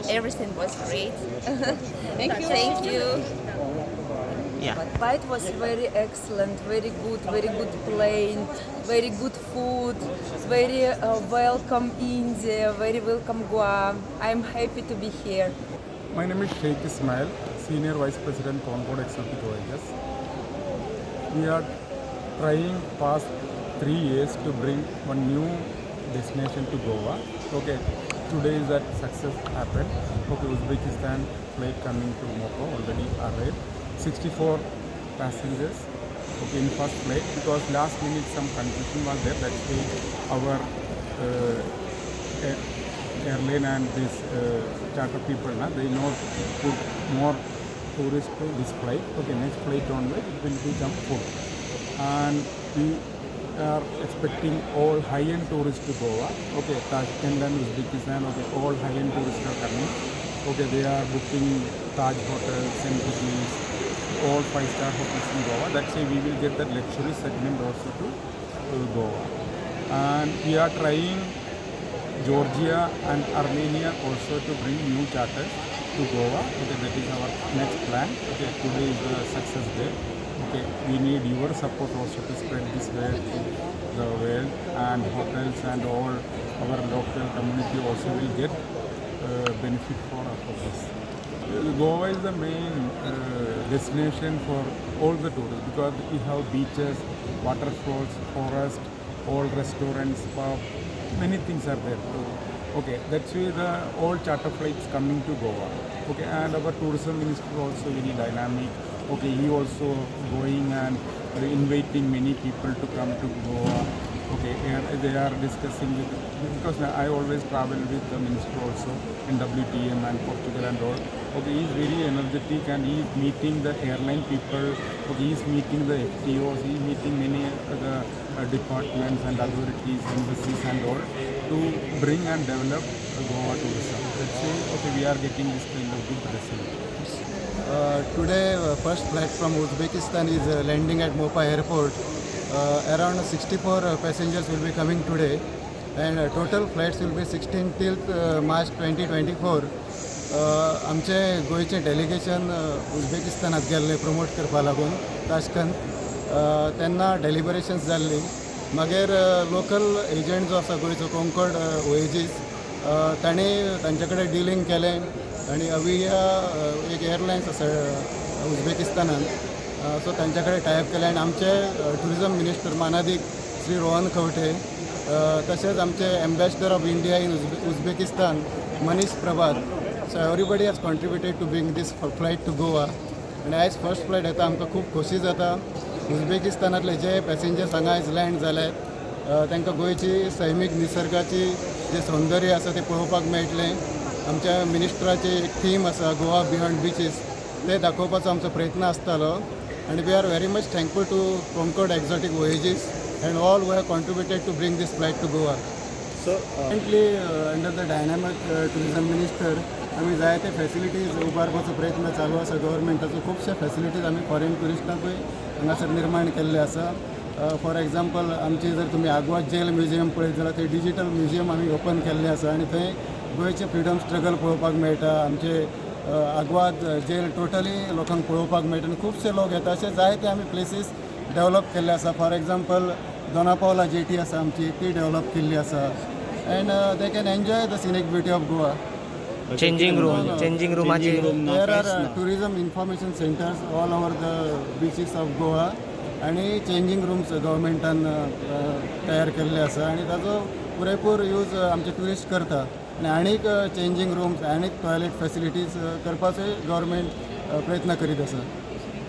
everything was great. Thank you. Thank you. Yeah. Flight was very excellent, very good plane, very good food, very welcome India, very welcome Goa. I'm happy to be here. My name is Sheikh Ismail, Senior Vice President, Concord Executive OAS. We are trying past 3 years to bring one new destination to Goa. Okay, today is that success happened. Okay, Uzbekistan flight coming to Mopa already arrived. 64 passengers. Okay, in first flight because last minute some confusion was there. That's why our airline and this charter people, they not put more tourists to this flight. Okay, next flight onward it will become full. And we are expecting all high-end tourists to Goa. Okay, Tashkent and Uzbekistan, okay, all high-end tourists are coming. Okay, they are booking Taj hotels, St. all 5-star hotels in Goa. That's why we will get that luxury segment also to Goa. And we are trying Georgia and Armenia also to bring new charters to Goa. Okay, that is our next plan. Okay, today is the success day. Okay, we need your support also to spread this word to the world, and hotels and all our local community also will get benefit for this. Goa is the main destination for all the tourists because we have beaches, waterfalls, forest, all restaurants, pub, many things are there. Okay, that's why all charter flights coming to Goa. Okay, and our tourism minister also very dynamic. Okay, he also going and inviting many people to come to Goa. Okay, and they are discussing with, because I always travel with the minister also in WTM and Portugal and all. Okay, he is very energetic and he is meeting the airline people. Okay, he is meeting the FTOs, he is meeting many other departments and authorities, embassies and all to bring and develop Goa tourism. Let's say, okay, we are getting this kind of good result. Today, first flight from Uzbekistan is landing at Mopa Airport. Around 64 passengers will be coming today, and total flights will be 16 till March 2024. आमचे गोयचे delegation उझबेकिस्तानात गेल्ले promote करपा लागून Tashkent तेन्ना डेलिबरेशन्स जाल्ली मागीर local agent जो आसा गोयचो कोंकण ओएजीस तांणी तांचे कडेन डिलिंग केलें आनी अविया एक एअरलायन्स आसा उझबेकिस्तानान सो तांचे कडेन टायप केलें आनी आमचे टुरिजम मिनिस्टर मानादीक श्री रोहन खंवटे तशेंच आमचे ambassador of India in Uzbekistan Manish Prabhat. So everybody has contributed to bring this flight to Goa. And as first flight येता आमकां खूब खोशी जाता. उझबेकिस्तानातले जे पॅसेंजर्स हांगा आयज लँड जाले तांकां गोंयची सैमीक निसर्गाची जे सौंदर्य आसा ते पळोवपाक मेळटलें. आमच्या मिनिस्टराची एक थीम आसा गोवा बियॉन्ड बीचीस ते दाखोवपाचो आमचो प्रयत्न आसतालो. And we are very much thankful to Concord Exotic Voyages and all who have contributed to bring this flight to Goa. So currently under the dynamic tourism minister आमी जायते facilities उबारपाचो प्रयत्न चालू आसा. गव्हर्मेंटाचो खुबशे फॅसिलिटीज आमी फॉरेन टुरिस्टांकूय हांगासर निर्माण केल्ले आसा. फॉर एग्जाम्पल आमची जर तुमी आग्वाद जेल म्युजियम पळयत जाल्यार थंय डिजिटल म्युजियम आमी ओपन केल्लें आसा आनी थंय गोंयचे फ्रिडम स्ट्रगल पळोवपाक मेळटा. आमचे आग्वाद जेल टोटली लोकांक पळोवपाक मेळटा आनी खुबशे लोक येता. अशे जायते आमी प्लेसीस डेवलप केल्ले आसा. फॉर एग्जाम्पल दोनापावला जेटी आसा आमची ती डेवलप केल्ली आसा and they can enjoy the scenic beauty of Goa. Changing रूमाची there are tourism information centres all over the beaches of Goa आनी चेंजींग रूम्स गव्हर्मेंटान तयार केल्ले आसा आनी ताजो पुरेपूर यूज आमचे ट्युरिस्ट करता आनी आनीक चेंजींग रूम्स आनीक टॉयलेट फॅसिलिटीज करपाचोय गव्हर्मेंट प्रयत्न करीत आसा.